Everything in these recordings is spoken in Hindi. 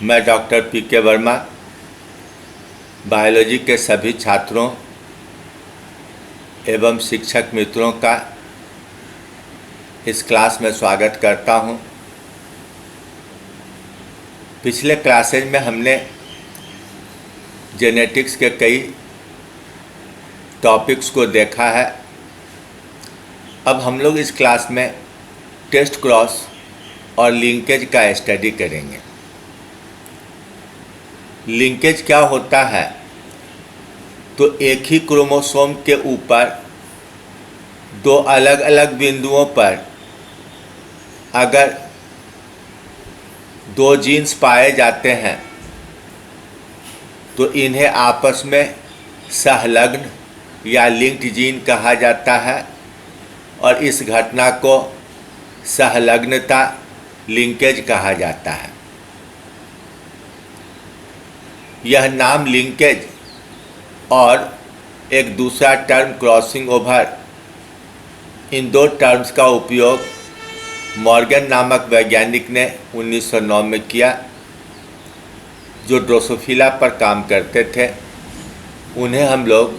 मैं डॉक्टर पी.के. वर्मा बायोलॉजी के सभी छात्रों एवं शिक्षक मित्रों का इस क्लास में स्वागत करता हूं। पिछले क्लासेज में हमने जेनेटिक्स के कई टॉपिक्स को देखा है। अब हम लोग इस क्लास में टेस्ट क्रॉस और लिंकेज का स्टडी करेंगे। लिंकेज क्या होता है? तो एक ही क्रोमोसोम के ऊपर दो अलग अलग बिंदुओं पर अगर दो जीन्स पाए जाते हैं तो इन्हें आपस में सहलग्न या लिंक्ड जीन कहा जाता है और इस घटना को सहलग्नता लिंकेज कहा जाता है। यह नाम लिंकेज और एक दूसरा टर्म क्रॉसिंग ओवर, इन दो टर्म्स का उपयोग मॉर्गन नामक वैज्ञानिक ने 1909 में किया, जो ड्रोसोफिला पर काम करते थे। उन्हें हम लोग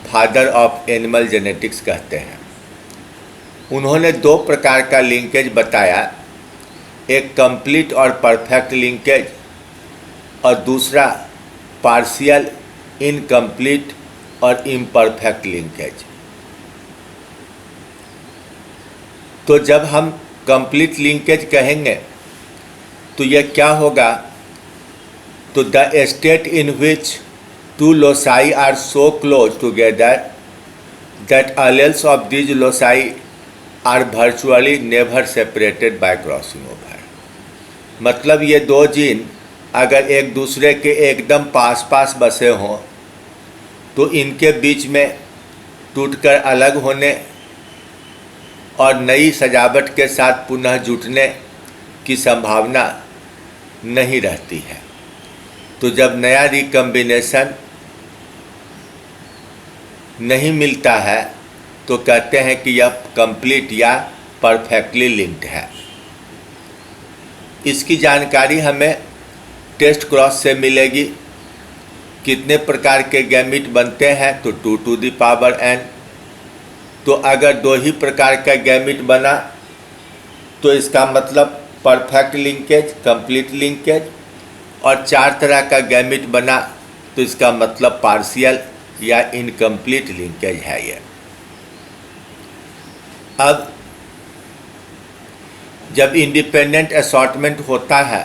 फादर ऑफ एनिमल जेनेटिक्स कहते हैं। उन्होंने दो प्रकार का लिंकेज बताया, एक कंप्लीट और परफेक्ट लिंकेज और दूसरा पार्शियल, इनकम्प्लीट और इम्परफेक्ट लिंकेज। तो जब हम कंप्लीट लिंकेज कहेंगे तो यह क्या होगा? तो the state in which two loci are so close together that alleles of these loci are virtually never separated by crossing over. मतलब ये दो जीन अगर एक दूसरे के एकदम पास पास बसे हों तो इनके बीच में टूटकर अलग होने और नई सजावट के साथ पुनः जुटने की संभावना नहीं रहती है। तो जब नया रिकम्बिनेशन नहीं मिलता है तो कहते हैं कि यह कंप्लीट या परफेक्टली लिंक्ड है। इसकी जानकारी हमें टेस्ट क्रॉस से मिलेगी। कितने प्रकार के गैमीट बनते हैं? तो 2 to the power n। तो अगर दो ही प्रकार का गैमीट बना तो इसका मतलब परफेक्ट लिंकेज, कंप्लीट लिंकेज, और 4 तरह का गैमीट बना तो इसका मतलब पार्शियल या इनकम्प्लीट लिंकेज है ये। अब जब इंडिपेंडेंट असॉर्टमेंट होता है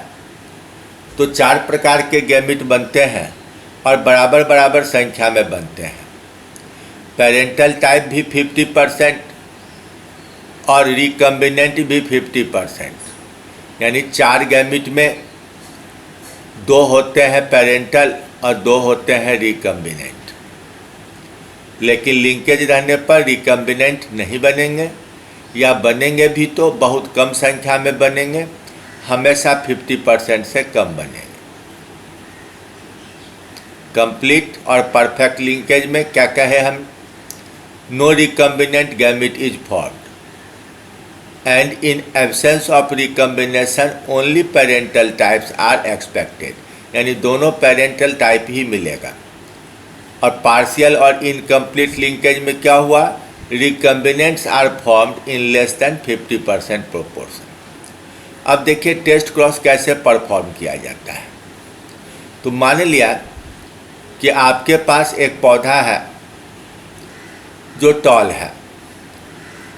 तो 4 प्रकार के गैमीट बनते हैं और बराबर बराबर संख्या में बनते हैं। पेरेंटल टाइप भी 50% और रिकम्बिनेंट भी 50%, यानी 4 गैमीट में 2 होते हैं पेरेंटल और 2 होते हैं रिकम्बिनेंट। लेकिन लिंकेज रहने पर रिकम्बिनेंट नहीं बनेंगे, या बनेंगे भी तो बहुत कम संख्या में बनेंगे, हमेशा 50% से कम बनेंगे। कंप्लीट और परफेक्ट लिंकेज में क्या कहे हम? No recombinant gamete is formed and in absence of recombination only parental types are expected, यानी दोनों पेरेंटल टाइप ही मिलेगा। और पार्शियल और इनकम्प्लीट लिंकेज में क्या हुआ? Recombinants are formed in less than 50% proportion. अब देखिए टेस्ट क्रॉस कैसे परफॉर्म किया जाता है। तो मान लिया कि आपके पास एक पौधा है जो टॉल है।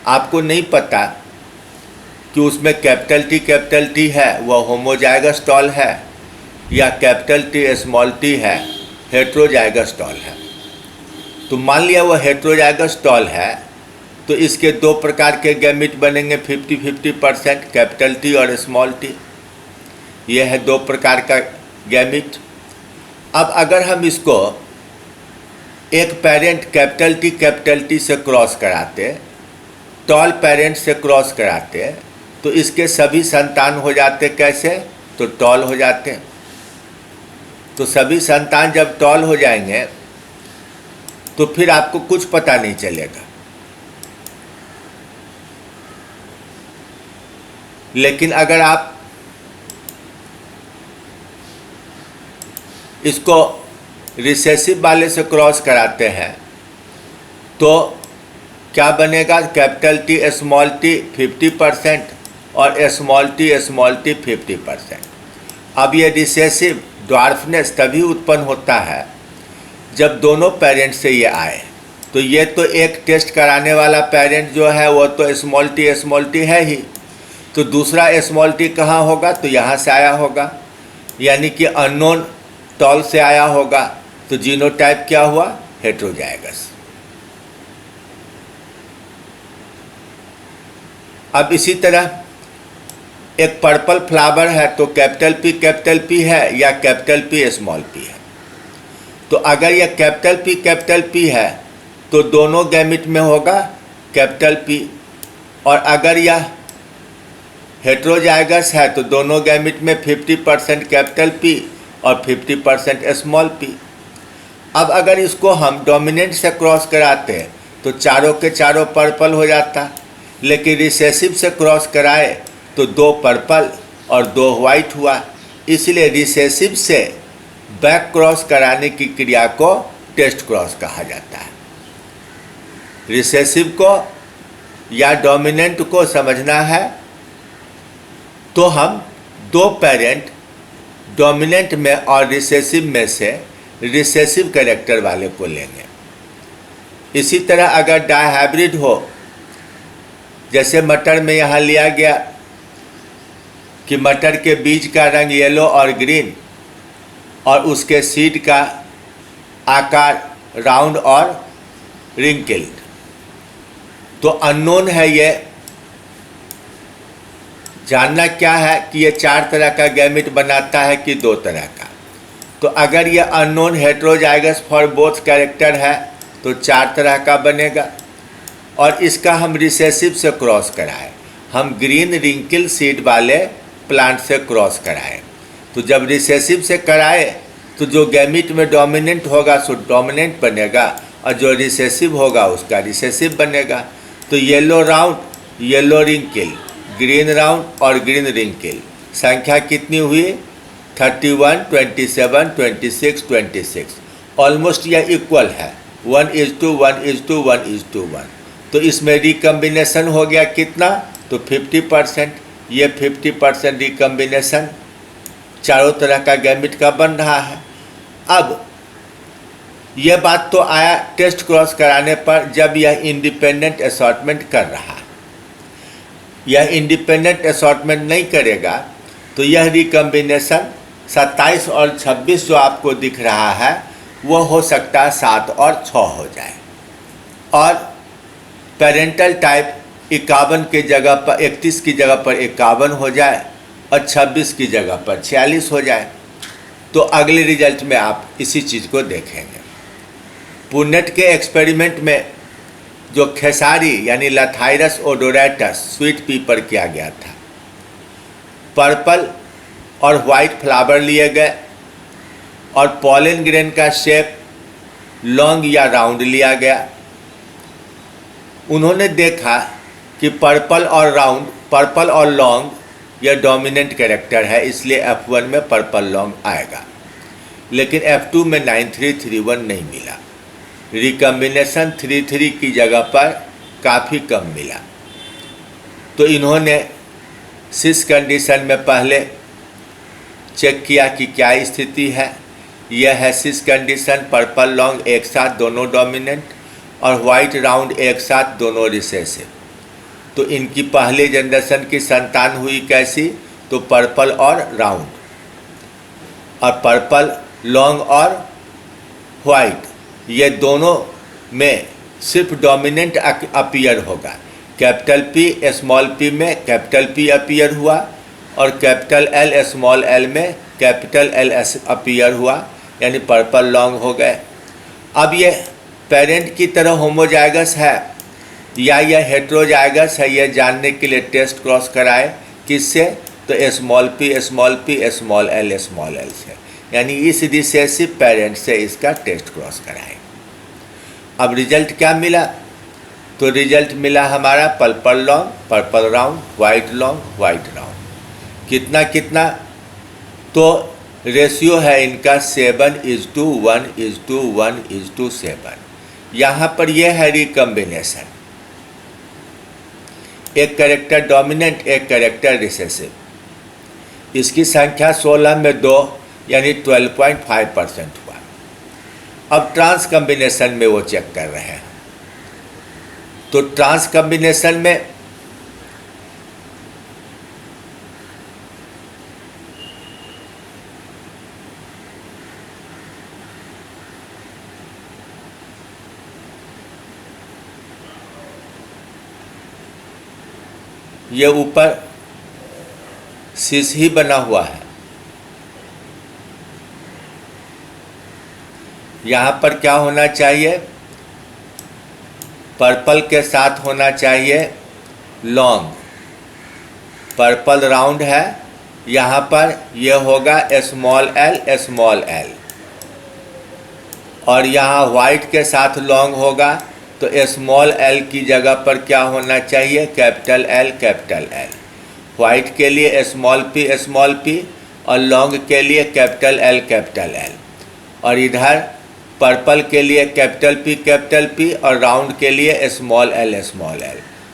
आपको नहीं पता कि उसमें कैपिटल टी है, वह होमोजाइगस टॉल है, या कैपिटल टी स्मॉल टी है, हेट्रोजाइगस टॉल है। तो मान लिया वह हेट्रोजाइगस टॉल है तो इसके 2 प्रकार के गैमीट बनेंगे 50-50%, कैपिटल टी और स्मॉल टी। यह है 2 प्रकार का गैमीट। अब अगर हम इसको एक पेरेंट कैपिटल टी से क्रॉस कराते, टॉल पेरेंट से क्रॉस कराते, तो इसके सभी संतान हो जाते कैसे? तो टॉल हो जाते। तो सभी संतान जब टॉल हो जाएंगे तो फिर आपको कुछ पता नहीं चलेगा। लेकिन अगर आप इसको रिसेसिव वाले से क्रॉस कराते हैं तो क्या बनेगा, कैपिटल टी स्मॉल टी 50% और स्मॉल टी 50%। अब ये रिसेसिव ड्वार्फनेस तभी उत्पन्न होता है जब दोनों पेरेंट से ये आए। तो ये तो एक टेस्ट कराने वाला पेरेंट जो है वो तो स्मॉल टी है ही, तो दूसरा स्मॉल टी कहाँ होगा, तो यहाँ से आया होगा, यानी कि अननोन टॉल से आया होगा। तो जीनोटाइप क्या हुआ, हेटेरोजाइगस। अब इसी तरह एक पर्पल फ्लावर है तो कैपिटल पी है या कैपिटल पी स्मॉल पी है। तो अगर यह कैपिटल पी है तो दोनों गैमिट में होगा कैपिटल पी, और अगर यह हेटेरोजाइगस है तो दोनों गैमिट में 50% कैपिटल पी और 50% स्मॉल पी। अब अगर इसको हम डोमिनेंट से क्रॉस कराते हैं तो चारों के चारों पर्पल हो जाता, लेकिन रिसेसिव से क्रॉस कराए तो 2 पर्पल और 2 वाइट हुआ। इसलिए रिसेसिव से बैक क्रॉस कराने की क्रिया को टेस्ट क्रॉस कहा जाता है। रिसेसिव को या डोमिनेंट को समझना है तो हम 2 पेरेंट डोमिनेंट में और रिसेसिव में से रिसेसिव कैरेक्टर वाले को लेंगे। इसी तरह अगर डायहाइब्रिड हो, जैसे मटर में यहाँ लिया गया कि मटर के बीज का रंग येलो और ग्रीन और उसके सीड का आकार राउंड और रिंकल्ड, तो अननोन है ये जानना क्या है कि ये 4 तरह का गैमिट बनाता है कि 2 तरह का। तो अगर ये unknown heterozygous for both character है तो 4 तरह का बनेगा। और इसका हम रिसेसिव से क्रॉस कराएं, हम ग्रीन रिंकल सीड वाले प्लांट से क्रॉस कराएं। तो जब रिसेसिव से कराए तो जो गैमिट में डोमिनेंट होगा सो डोमिनेंट बनेगा और जो रिसेसिव होगा उसका रिसेसिव बनेगा। तो yellow round, yellow wrinkle, green round और ग्रीन रिंकल, संख्या कितनी हुई, 31, 27, 26, 26। ऑलमोस्ट यह इक्वल है, 1:1:1:1:1। तो इसमें रिकम्बिनेशन हो गया कितना, तो 50%। ये 50% रिकम्बिनेशन चारों तरह का गैमिट का बन रहा है। अब यह बात तो आया टेस्ट क्रॉस कराने पर जब यह इंडिपेंडेंट असॉर्टमेंट कर रहा है। यह इंडिपेंडेंट असॉर्टमेंट नहीं करेगा तो यह रिकम्बिनेशन 27 और 26 जो आपको दिख रहा है वो हो सकता है 7 और 6 हो जाए, और पेरेंटल टाइप 51 की जगह पर 31 की जगह पर 51 हो जाए और 26 की जगह पर 46 हो जाए। तो अगले रिजल्ट में आप इसी चीज़ को देखेंगे। पुन्नेट के एक्सपेरिमेंट में जो खेसारी यानी लथाइरस ओडोरेटस स्वीट पी पर किया गया था, पर्पल और वाइट फ्लावर लिए गए और पॉलन ग्रेन का शेप लॉन्ग या राउंड लिया गया। उन्होंने देखा कि पर्पल और लॉन्ग यह डोमिनेंट कैरेक्टर है, इसलिए F1 में पर्पल लॉन्ग आएगा, लेकिन F2 में 9331 नहीं मिला। रिकम्बिनेशन 33 की जगह पर काफ़ी कम मिला। तो इन्होंने सिस कंडीशन में पहले चेक किया कि क्या स्थिति है। यह है सिस कंडीशन, पर्पल लॉन्ग एक साथ दोनों डोमिनेंट और वाइट राउंड एक साथ दोनों रिसेसिव। तो इनकी पहले जनरेशन की संतान हुई कैसी, तो पर्पल और राउंड, और पर्पल लॉन्ग और वाइट, ये दोनों में सिर्फ डोमिनेंट अपीयर होगा। कैपिटल P स्मॉल p में कैपिटल P अपीयर हुआ और कैपिटल L स्मॉल l में कैपिटल L अपीयर हुआ, यानी पर्पल लॉन्ग हो गए। अब ये पेरेंट की तरह होमोजाइगस है या यह हेटेरोजाइगस है, यह जानने के लिए टेस्ट क्रॉस कराए किससे, तो स्मॉल p स्मॉल l से, यानी इस रिसेसिव पेरेंट से इसका टेस्ट क्रॉस कराए। अब रिजल्ट क्या मिला, तो रिजल्ट मिला हमारा purple long, purple round, white long, white round. कितना कितना, तो रेशियो है इनका 7:1:1:7। यहाँ पर यह है रिकम्बिनेशन, एक कैरेक्टर डोमिनेंट एक कैरेक्टर रिसेसिव। इसकी संख्या 16 में 2 यानी 12.5% हुआ। अब ट्रांस कम्बिनेशन में वो चेक कर रहे हैं, तो ट्रांस कम्बिनेशन में ये ऊपर शीश ही बना हुआ है। यहाँ पर क्या होना चाहिए, पर्पल के साथ होना चाहिए लॉन्ग, पर्पल राउंड है, यहाँ पर यह होगा स्मॉल l, और यहाँ वाइट के साथ लॉन्ग होगा तो स्मॉल l की जगह पर क्या होना चाहिए, कैपिटल L। वाइट के लिए स्मॉल p और लॉन्ग के लिए कैपिटल L, और इधर पर्पल के लिए कैपिटल P और राउंड के लिए स्मॉल l।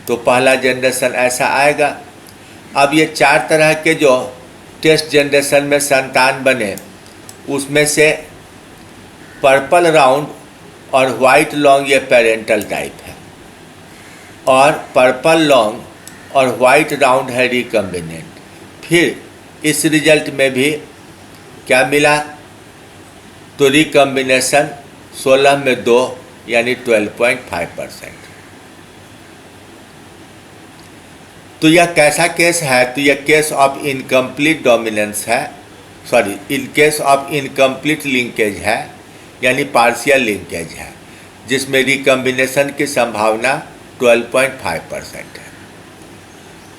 तो पहला जनरेशन ऐसा आएगा। अब ये 4 तरह के जो टेस्ट जनरेशन में संतान बने, उसमें से पर्पल राउंड और वाइट लॉन्ग ये पेरेंटल टाइप है, और पर्पल लॉन्ग और वाइट राउंड है रिकम्बिनेंट। फिर इस रिजल्ट में भी क्या मिला, तो रिकम्बिनेशन 16 में 2 यानी 12.5%। तो यह कैसा केस है, तो यह केस ऑफ इनकम्प्लीट डोमिनेंस है, in case of incomplete linkage है, यानी पार्शियल लिंकेज है, जिसमें रिकम्बिनेशन की संभावना 12.5% है।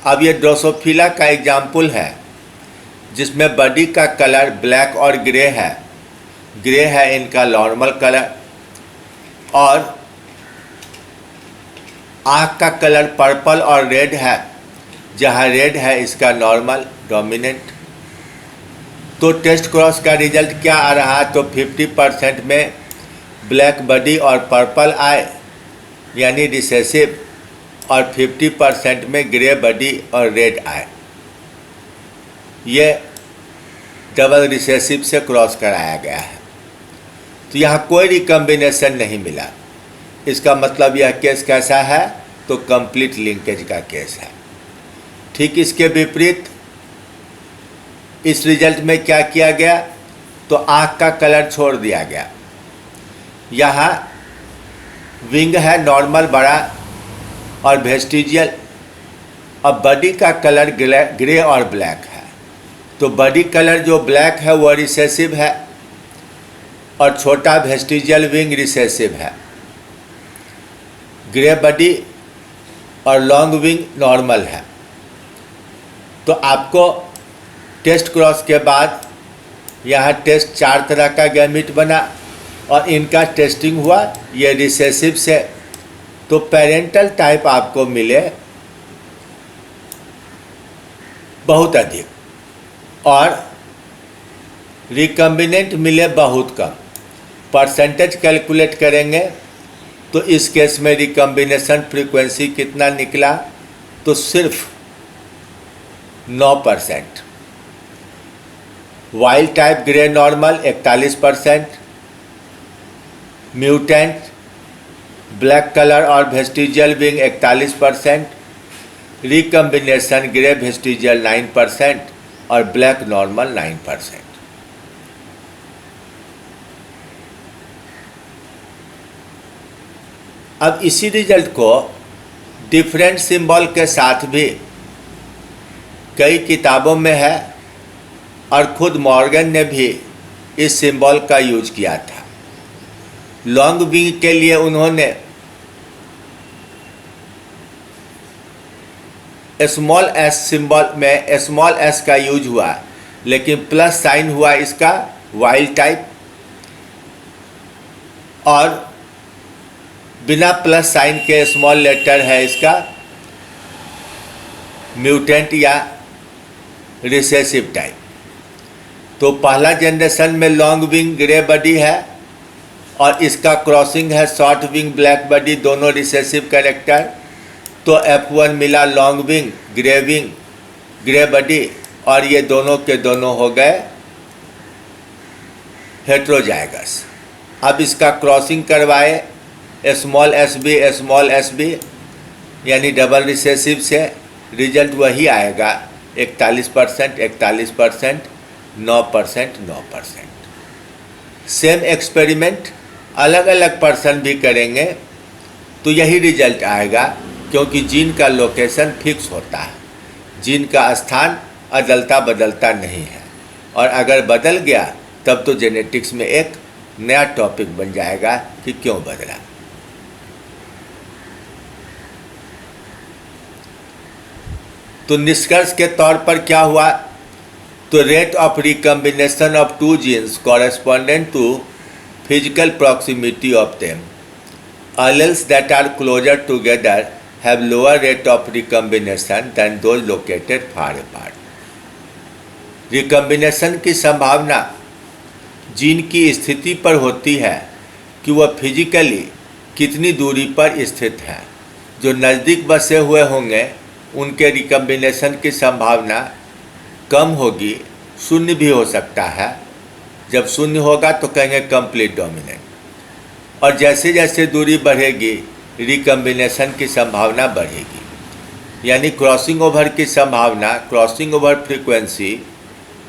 अब ये ड्रोसोफिला का एग्जाम्पल है, जिसमें बॉडी का कलर ब्लैक और ग्रे है इनका नॉर्मल कलर, और आँख का कलर पर्पल और रेड है, जहाँ रेड है इसका नॉर्मल डोमिनेंट। तो टेस्ट क्रॉस का रिजल्ट क्या आ रहा है, तो 50% में ब्लैक बॉडी और पर्पल आए यानी रिसेसिव, और 50% में ग्रे बॉडी और रेड आए, ये डबल रिसेसिव से क्रॉस कराया गया है। तो यहाँ कोई रिकम्बिनेशन नहीं मिला। इसका मतलब यह केस कैसा है, तो कंप्लीट लिंकेज का केस है। ठीक इसके विपरीत इस रिजल्ट में क्या किया गया, तो आँख का कलर छोड़ दिया गया। यहाँ विंग है नॉर्मल बड़ा और वेस्टिजियल, अब बॉडी का कलर ग्रे और ब्लैक है। तो बॉडी कलर जो ब्लैक है वो रिसेसिव है, और छोटा वेस्टिजियल विंग रिसेसिव है। ग्रे बॉडी और लॉन्ग विंग नॉर्मल है। तो आपको टेस्ट क्रॉस के बाद यहाँ टेस्ट 4 तरह का गैमीट बना और इनका टेस्टिंग हुआ ये रिसेसिव से, तो पेरेंटल टाइप आपको मिले बहुत अधिक और रिकम्बिनेंट मिले बहुत कम। परसेंटेज कैलकुलेट करेंगे तो इस केस में रिकम्बिनेशन फ्रीक्वेंसी कितना निकला, तो सिर्फ 9%। Wild type grey normal 41%, mutant black colour और vestigial wing 41%, recombination grey vestigial 9% और ब्लैक नॉर्मल 9%। अब इसी रिजल्ट को डिफरेंट सिंबल के साथ भी कई किताबों में है और खुद मॉर्गन ने भी इस सिंबल का यूज किया था। लॉन्ग विंग के लिए उन्होंने स्मॉल एस सिंबल में स्मॉल एस का यूज हुआ, लेकिन प्लस साइन हुआ इसका वाइल्ड टाइप, और बिना प्लस साइन के स्मॉल लेटर है इसका म्यूटेंट या रिसेसिव टाइप। तो पहला जनरेशन में लॉन्ग विंग ग्रे बॉडी है और इसका क्रॉसिंग है शॉर्ट विंग ब्लैक बॉडी, दोनों रिसेसिव कैरेक्टर। तो F1 मिला लॉन्ग विंग ग्रे बॉडी और ये दोनों के दोनों हो गए हेट्रोजाइगस। अब इसका क्रॉसिंग करवाए स्मॉल एस बी यानी डबल रिसेसिव से, रिजल्ट वही आएगा 41%, 41%, 9%, 9%। सेम एक्सपेरिमेंट अलग अलग पर्सन भी करेंगे तो यही रिजल्ट आएगा, क्योंकि जीन का लोकेशन फिक्स होता है, जीन का स्थान अदलता बदलता नहीं है। और अगर बदल गया तब तो जेनेटिक्स में एक नया टॉपिक बन जाएगा कि क्यों बदला। तो निष्कर्ष के तौर पर क्या हुआ, तो rate of recombination of two genes correspondent to physical proximity of them, alleles that are closer together have lower rate of recombination than those located far apart। Recombination की संभावना जीन की स्थिति पर होती है कि वह फिजिकली कितनी दूरी पर स्थित है। जो नज़दीक बसे हुए होंगे उनके रिकम्बिनेशन की संभावना कम होगी, शून्य भी हो सकता है। जब शून्य होगा तो कहेंगे कंप्लीट डोमिनेंट, और जैसे जैसे दूरी बढ़ेगी रिकम्बिनेशन की संभावना बढ़ेगी। यानी क्रॉसिंग ओवर की संभावना, क्रॉसिंग ओवर फ्रीक्वेंसी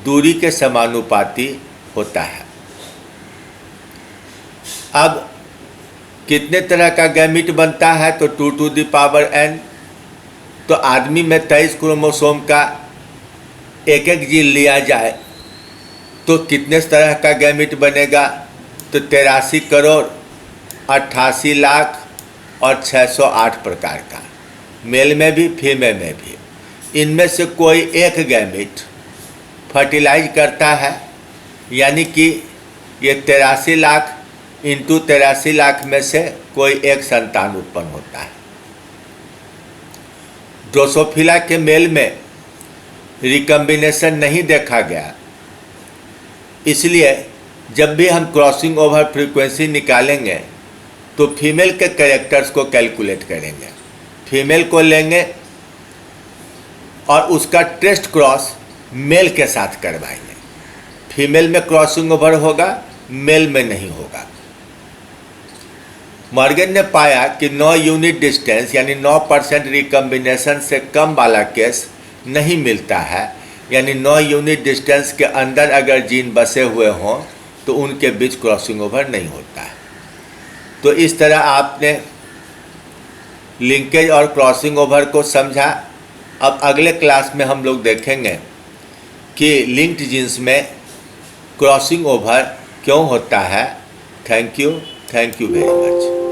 दूरी के समानुपाती होता है। अब कितने तरह का गैमीट बनता है, तो 2 to the power n। तो आदमी में 23 क्रोमोसोम का एक एक जीन लिया जाए तो कितने तरह का गैमीट बनेगा, तो 83 करोड़ 88 लाख और 608 प्रकार का, मेल में भी फीमेल में भी। इनमें से कोई एक गैमीट फर्टिलाइज करता है, यानी कि ये 83 लाख इंटू 83 लाख में से कोई एक संतान उत्पन्न होता है। ड्रोसोफिला के मेल में रिकम्बिनेशन नहीं देखा गया, इसलिए जब भी हम क्रॉसिंग ओवर फ्रीक्वेंसी निकालेंगे तो फीमेल के कैरेक्टर्स को कैलकुलेट करेंगे, फीमेल को लेंगे और उसका टेस्ट क्रॉस मेल के साथ करवाएंगे। फीमेल में क्रॉसिंग ओवर होगा, मेल में नहीं होगा। मॉर्गन ने पाया कि 9 यूनिट डिस्टेंस यानी 9% रिकम्बिनेशन से कम वाला केस नहीं मिलता है, यानी 9 यूनिट डिस्टेंस के अंदर अगर जीन बसे हुए हों तो उनके बीच क्रॉसिंग ओवर नहीं होता है। तो इस तरह आपने लिंकेज और क्रॉसिंग ओवर को समझा। अब अगले क्लास में हम लोग देखेंगे कि लिंक्ड जीन्स में क्रॉसिंग ओवर क्यों होता है। Thank you very much.